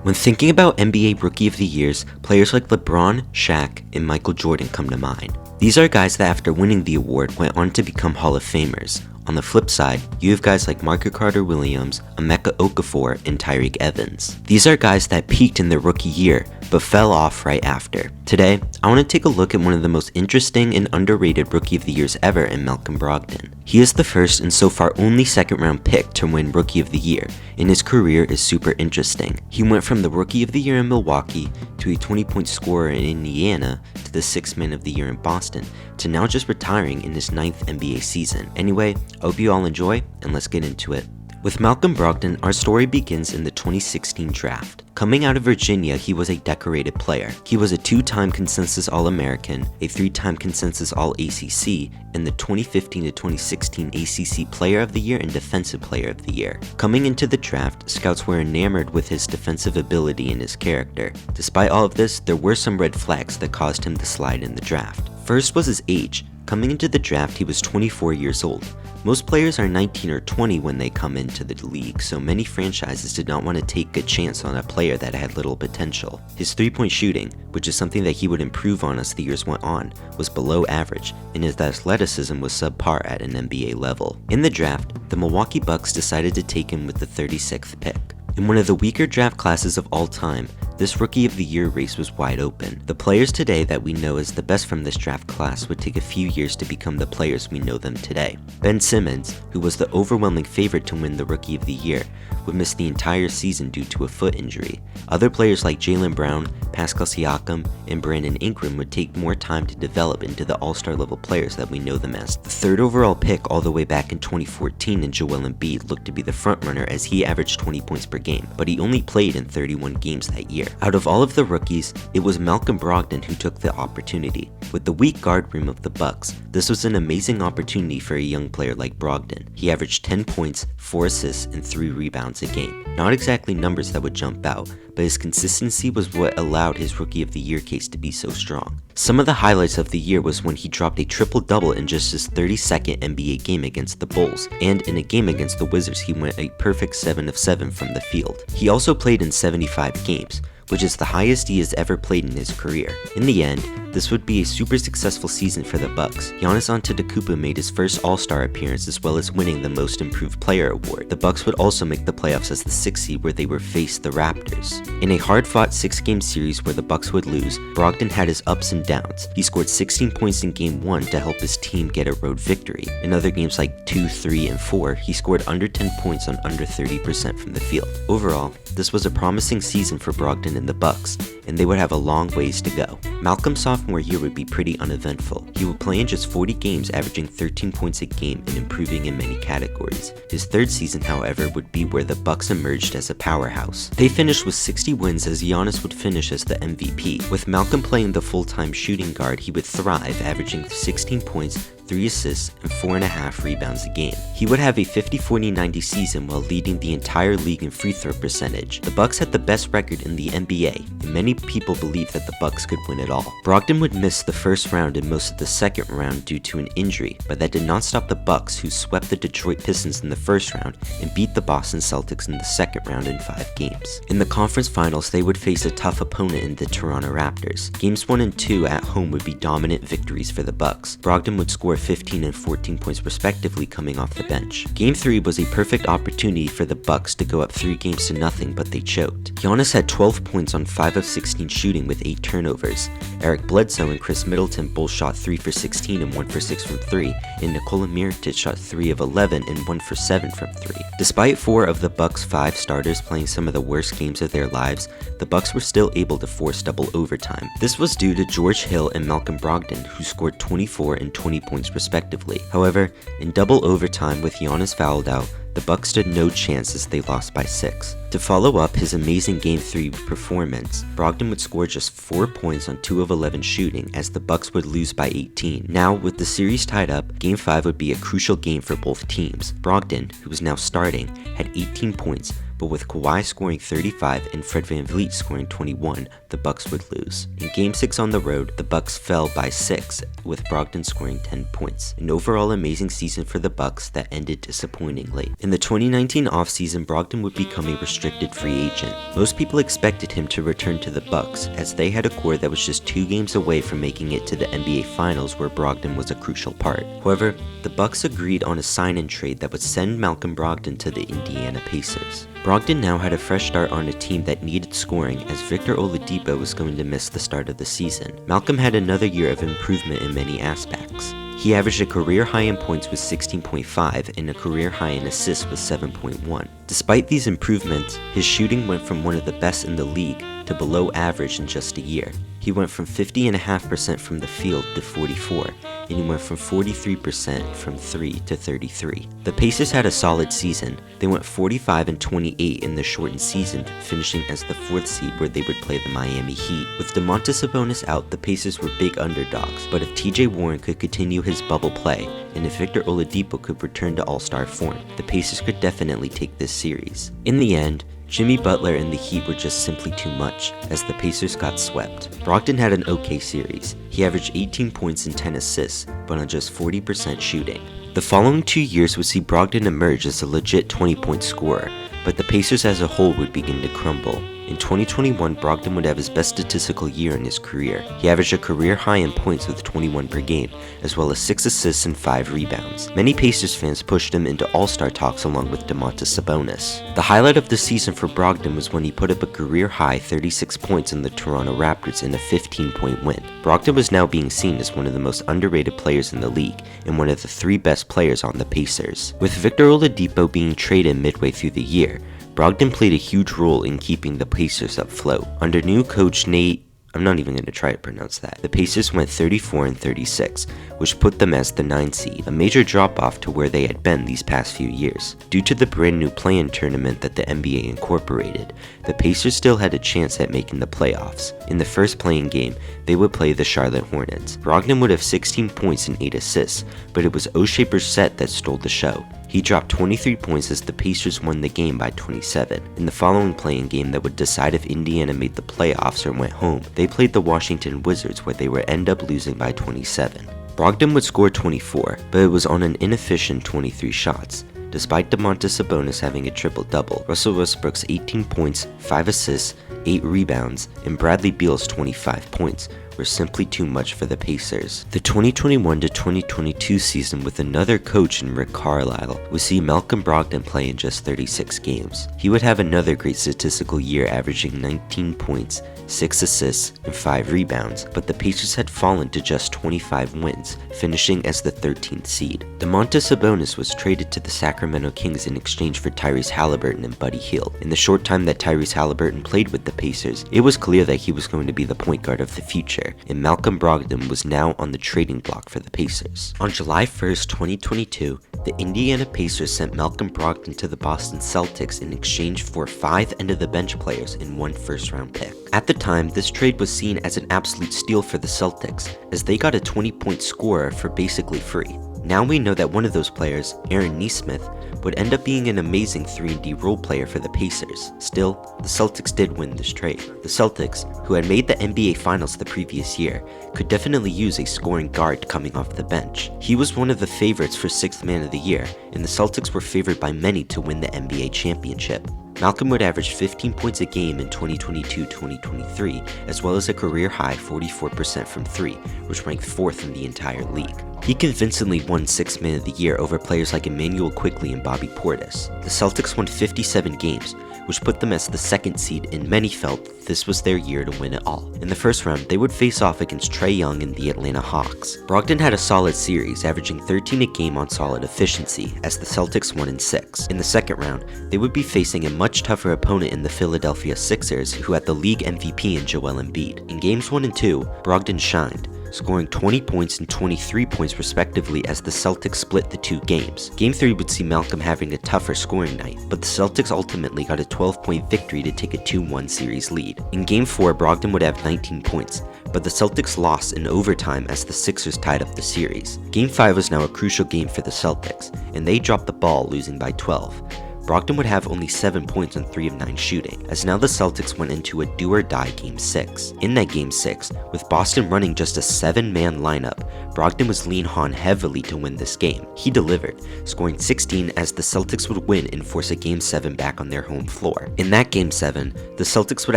When thinking about NBA Rookie of the Years, players like LeBron, Shaq, and Michael Jordan come to mind. These are guys that after winning the award went on to become Hall of Famers. On the flip side, you have guys like Michael Carter-Williams, Emeka Okafor, and Tyreke Evans. These are guys that peaked in their rookie year, but fell off right after. Today, I want to take a look at one of the most interesting and underrated Rookie of the Years ever in Malcolm Brogdon. He is the first and so far only second round pick to win Rookie of the Year, and his career is super interesting. He went from the Rookie of the Year in Milwaukee, to a 20-point scorer in Indiana, to the 6th Man of the Year in Boston, to now just retiring in his 9th NBA season. Anyway, I hope you all enjoy, and let's get into it. With Malcolm Brogdon, our story begins in the 2016 draft. Coming out of Virginia, he was a decorated player. He was a 2-time consensus All-American, a 3-time consensus All-ACC, and the 2015 to 2016 ACC Player of the Year and Defensive Player of the Year. Coming into the draft, scouts were enamored with his defensive ability and his character. Despite all of this, there were some red flags that caused him to slide in the draft. First was his age. Coming into the draft, he was 24 years old. Most players are 19 or 20 when they come into the league, so many franchises did not want to take a chance on a player that had little potential. His 3-point shooting, which is something that he would improve on as the years went on, was below average, and his athleticism was subpar at an NBA level. In the draft, the Milwaukee Bucks decided to take him with the 36th pick. In one of the weaker draft classes of all time, this Rookie of the Year race was wide open. The players today that we know as the best from this draft class would take a few years to become the players we know them today. Ben Simmons, who was the overwhelming favorite to win the Rookie of the Year, would miss the entire season due to a foot injury. Other players like Jaylen Brown, Pascal Siakam, and Brandon Ingram would take more time to develop into the all-star level players that we know them as. The 3rd overall pick all the way back in 2014 in Joel Embiid looked to be the frontrunner as he averaged 20 points per game, but he only played in 31 games that year. Out of all of the rookies, it was Malcolm Brogdon who took the opportunity. With the weak guard room of the Bucks, this was an amazing opportunity for a young player like Brogdon. He averaged 10 points, 4 assists, and 3 rebounds a game. Not exactly numbers that would jump out, but his consistency was what allowed his Rookie of the Year case to be so strong. Some of the highlights of the year was when he dropped a triple-double in just his 32nd NBA game against the Bulls, and in a game against the Wizards he went a perfect 7 of 7 from the field. He also played in 75 games, which is the highest he has ever played in his career. In the end, this would be a super successful season for the Bucks. Giannis Antetokounmpo made his first All-Star appearance as well as winning the Most Improved Player award. The Bucks would also make the playoffs as the 6th seed where they would face the Raptors. In a hard-fought 6-game series where the Bucks would lose, Brogdon had his ups and downs. He scored 16 points in Game 1 to help his team get a road victory. In other games like 2, 3, and 4, he scored under 10 points on under 30% from the field. Overall, this was a promising season for Brogdon and the Bucks, and they would have a long ways to go. Malcolm's sophomore year would be pretty uneventful. He would play in just 40 games, averaging 13 points a game and improving in many categories. His 3rd season, however, would be where the Bucks emerged as a powerhouse. They finished with 60 wins as Giannis would finish as the MVP. With Malcolm playing the full-time shooting guard, he would thrive, averaging 16 points, 3 assists, and 4.5 rebounds a game. He would have a 50-40-90 season while leading the entire league in free throw percentage. The Bucks had the best record in the NBA, and many people believed that the Bucks could win it all. Brogdon would miss the first round and most of the second round due to an injury, but that did not stop the Bucks, who swept the Detroit Pistons in the first round and beat the Boston Celtics in the second round in 5 games. In the conference finals, they would face a tough opponent in the Toronto Raptors. Games 1 and 2 at home would be dominant victories for the Bucks. Brogdon would score 15 and 14 points respectively coming off the bench. Game 3 was a perfect opportunity for the Bucks to go up 3 games to nothing, but they choked. Giannis had 12 points on 5 of 16 shooting with 8 turnovers. Eric Bledsoe and Chris Middleton both shot 3 for 16 and 1 for 6 from 3, and Nikola Mirotic shot 3 of 11 and 1 for 7 from 3. Despite 4 of the Bucks' 5 starters playing some of the worst games of their lives, the Bucks were still able to force double overtime. This was due to George Hill and Malcolm Brogdon, who scored 24 and 20 points respectively. However, in double overtime with Giannis fouled out, the Bucks stood no chance as they lost by 6. To follow up his amazing Game 3 performance, Brogdon would score just 4 points on 2 of 11 shooting as the Bucks would lose by 18. Now, with the series tied up, Game 5 would be a crucial game for both teams. Brogdon, who was now starting, had 18 points, but but with Kawhi scoring 35 and Fred VanVleet scoring 21, the Bucks would lose. In Game 6 on the road, the Bucks fell by 6, with Brogdon scoring 10 points. An overall amazing season for the Bucks that ended disappointingly. In the 2019 offseason, Brogdon would become a restricted free agent. Most people expected him to return to the Bucks, as they had a core that was just 2 games away from making it to the NBA Finals, where Brogdon was a crucial part. However, the Bucks agreed on a sign-and trade that would send Malcolm Brogdon to the Indiana Pacers. Brogdon now had a fresh start on a team that needed scoring, as Victor Oladipo was going to miss the start of the season. Malcolm had another year of improvement in many aspects. He averaged a career high in points with 16.5 and a career high in assists with 7.1. Despite these improvements, his shooting went from one of the best in the league to below average in just a year. He went from 50.5% from the field to 44, and he went from 43% from 3 to 33. The Pacers had a solid season. They went 45-28 in the shortened season, finishing as the 4th seed where they would play the Miami Heat. With Domantas Sabonis out, the Pacers were big underdogs, but if TJ Warren could continue his bubble play, and if Victor Oladipo could return to all-star form, the Pacers could definitely take this series. In the end, Jimmy Butler and the Heat were just simply too much, as the Pacers got swept. Brogdon had an okay series. He averaged 18 points and 10 assists, but on just 40% shooting. The following 2 years would see Brogdon emerge as a legit 20-point scorer, but the Pacers as a whole would begin to crumble. In 2021, Brogdon would have his best statistical year in his career. He averaged a career high in points with 21 per game, as well as 6 assists and 5 rebounds. Many Pacers fans pushed him into all-star talks along with Domantas Sabonis. The highlight of the season for Brogdon was when he put up a career-high 36 points in the Toronto Raptors in a 15-point win. Brogdon was now being seen as one of the most underrated players in the league, and one of the 3 best players on the Pacers. With Victor Oladipo being traded midway through the year, Brogdon played a huge role in keeping the Pacers afloat. Under new coach I'm not even going to try to pronounce that. The Pacers went 34-36, which put them as the 9th seed, a major drop-off to where they had been these past few years. Due to the brand new play-in tournament that the NBA incorporated, the Pacers still had a chance at making the playoffs. In the first play-in game, they would play the Charlotte Hornets. Brogdon would have 16 points and 8 assists, but it was O'Shea Brissett that stole the show. He dropped 23 points as the Pacers won the game by 27. In the following play-in game that would decide if Indiana made the playoffs or went home, they played the Washington Wizards, where they would end up losing by 27. Brogdon would score 24, but it was on an inefficient 23 shots. Despite Domantas Sabonis having a triple-double, Russell Westbrook's 18 points, 5 assists, 8 rebounds, and Bradley Beal's 25 points were simply too much for the Pacers. The 2021-2022 season with another coach in Rick Carlisle would see Malcolm Brogdon play in just 36 games. He would have another great statistical year, averaging 19 points, 6 assists, and 5 rebounds, but the Pacers had fallen to just 25 wins, finishing as the 13th seed. Domantas Sabonis was traded to the Sacramento Kings in exchange for Tyrese Halliburton and Buddy Hield. In the short time that Tyrese Halliburton played with the Pacers, it was clear that he was going to be the point guard of the future, and Malcolm Brogdon was now on the trading block for the Pacers. On July 1st, 2022, the Indiana Pacers sent Malcolm Brogdon to the Boston Celtics in exchange for 5 end-of-the-bench players and 1 first-round pick. At the time, this trade was seen as an absolute steal for the Celtics, as they got a 20-point scorer for basically free. Now we know that one of those players, Aaron Nesmith, would end up being an amazing 3-and-D role player for the Pacers. Still, the Celtics did win this trade. The Celtics, who had made the NBA Finals the previous year, could definitely use a scoring guard coming off the bench. He was one of the favorites for 6th Man of the Year, and the Celtics were favored by many to win the NBA championship. Malcolm would average 15 points a game in 2022-2023, as well as a career-high 44% from 3, which ranked 4th in the entire league. He convincingly won 6th Man of the Year over players like Emmanuel Quickley and Bobby Portis. The Celtics won 57 games, which put them as the 2nd seed, and many felt this was their year to win it all. In the first round, they would face off against Trae Young and the Atlanta Hawks. Brogdon had a solid series, averaging 13 a game on solid efficiency, as the Celtics won in 6. In the second round, they would be facing a much tougher opponent in the Philadelphia Sixers, who had the league MVP in Joel Embiid. In games 1 and 2, Brogdon shined, scoring 20 points and 23 points respectively as the Celtics split the 2 games. Game 3 would see Malcolm having a tougher scoring night, but the Celtics ultimately got a 12-point victory to take a 2-1 series lead. In Game 4, Brogdon would have 19 points, but the Celtics lost in overtime as the Sixers tied up the series. Game 5 was now a crucial game for the Celtics, and they dropped the ball, losing by 12. Brogdon would have only 7 points on 3 of 9 shooting, as now the Celtics went into a do-or-die Game 6. In that Game 6, with Boston running just a 7-man lineup, Brogdon was leaned on heavily to win this game. He delivered, scoring 16 as the Celtics would win and force a Game 7 back on their home floor. In that Game 7, the Celtics would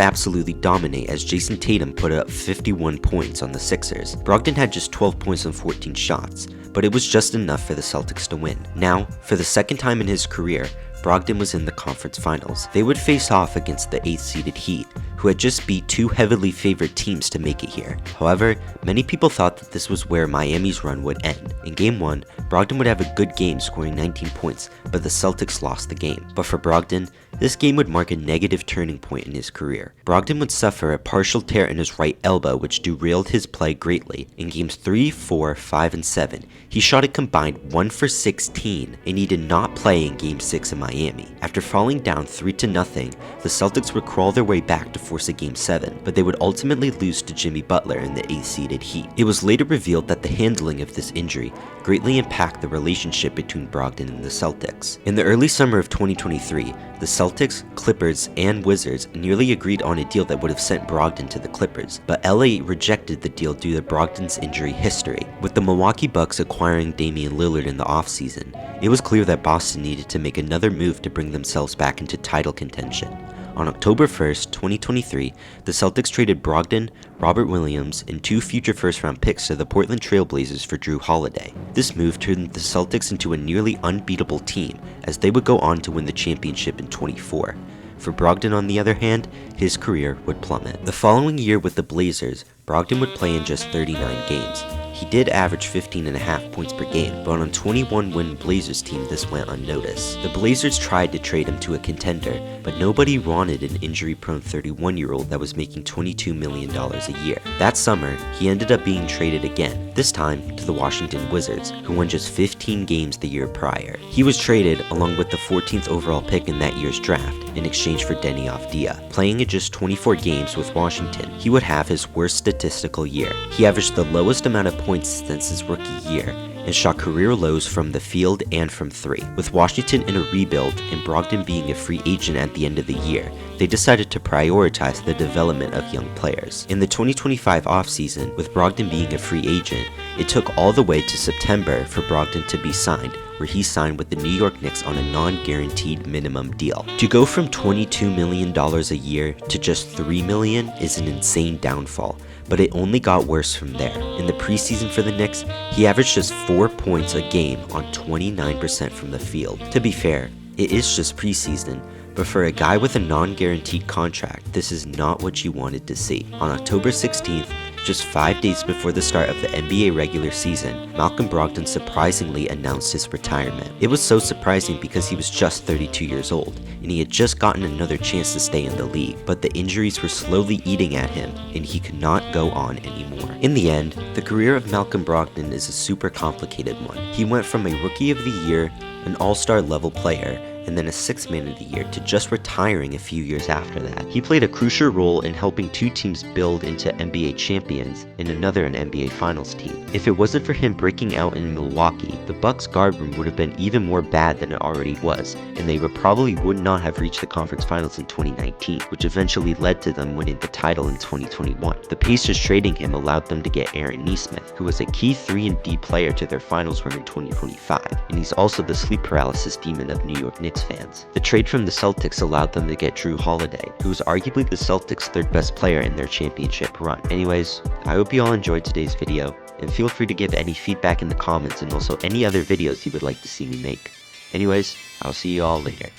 absolutely dominate as Jason Tatum put up 51 points on the Sixers. Brogdon had just 12 points on 14 shots, but it was just enough for the Celtics to win. Now, for the second time in his career, Brogdon was in the conference finals. They would face off against the 8th-seeded Heat, who had just beat 2 heavily favored teams to make it here. However, many people thought that this was where Miami's run would end. In Game 1, Brogdon would have a good game scoring 19 points, but the Celtics lost the game. But for Brogdon, this game would mark a negative turning point in his career. Brogdon would suffer a partial tear in his right elbow, which derailed his play greatly. In Games 3, 4, 5, and 7, he shot a combined 1 for 16, and he did not play in Game 6 in Miami. After falling down 3-0, the Celtics would crawl their way back to force a Game 7, but they would ultimately lose to Jimmy Butler in the 8th-seeded Heat. It was later revealed that the handling of this injury greatly impacted the relationship between Brogdon and the Celtics. In the early summer of 2023, the Celtics, Clippers, and Wizards nearly agreed on a deal that would have sent Brogdon to the Clippers, but LA rejected the deal due to Brogdon's injury history. With the Milwaukee Bucks acquiring Damian Lillard in the offseason, it was clear that Boston needed to make another move to bring themselves back into title contention. On October 1st, 2023, the Celtics traded Brogdon, Robert Williams, and 2 future first-round picks to the Portland Trail Blazers for Drew Holiday. This move turned the Celtics into a nearly unbeatable team, as they would go on to win the championship in 24. For Brogdon, on the other hand, his career would plummet. The following year with the Blazers, Brogdon would play in just 39 games. He did average 15.5 points per game, but on a 21-win Blazers team this went unnoticed. The Blazers tried to trade him to a contender, but nobody wanted an injury-prone 31-year-old that was making $22 million a year. That summer, he ended up being traded again, this time to the Washington Wizards, who won just 15 games the year prior. He was traded along with the 14th overall pick in that year's draft in exchange for Denny Avdija. Playing in just 24 games with Washington, he would have his worst statistical year. He averaged the lowest amount of points since his rookie year and shot career lows from the field and from 3. With Washington in a rebuild and Brogdon being a free agent at the end of the year, they decided to prioritize the development of young players. In the 2025 offseason, with Brogdon being a free agent, it took all the way to September for Brogdon to be signed, where he signed with the New York Knicks on a non-guaranteed minimum deal. To go from $22 million a year to just $3 million is an insane downfall, but it only got worse from there. In the preseason for the Knicks, he averaged just 4 points a game on 29% from the field. To be fair, it is just preseason, but for a guy with a non-guaranteed contract, this is not what you wanted to see. On October 16th, just 5 days before the start of the NBA regular season, Malcolm Brogdon surprisingly announced his retirement. It was so surprising because he was just 32 years old, and he had just gotten another chance to stay in the league, but the injuries were slowly eating at him, and he could not go on anymore. In the end, the career of Malcolm Brogdon is a super complicated one. He went from a Rookie of the Year, an All-Star level player, and then a 6th Man of the Year to just retiring a few years after that. He played a crucial role in helping 2 teams build into NBA champions and another an NBA Finals team. If it wasn't for him breaking out in Milwaukee, the Bucks guard room would have been even more bad than it already was, and they probably would not have reached the conference finals in 2019, which eventually led to them winning the title in 2021. The Pacers trading him allowed them to get Aaron Nesmith, who was a key 3-and-D player to their finals run in 2025, and he's also the sleep paralysis demon of New York Knicks fans. The trade from the Celtics allowed them to get Drew Holiday, who was arguably the Celtics' 3rd best player in their championship run. Anyways, I hope you all enjoyed today's video, and feel free to give any feedback in the comments and also any other videos you would like to see me make. Anyways, I'll see you all later.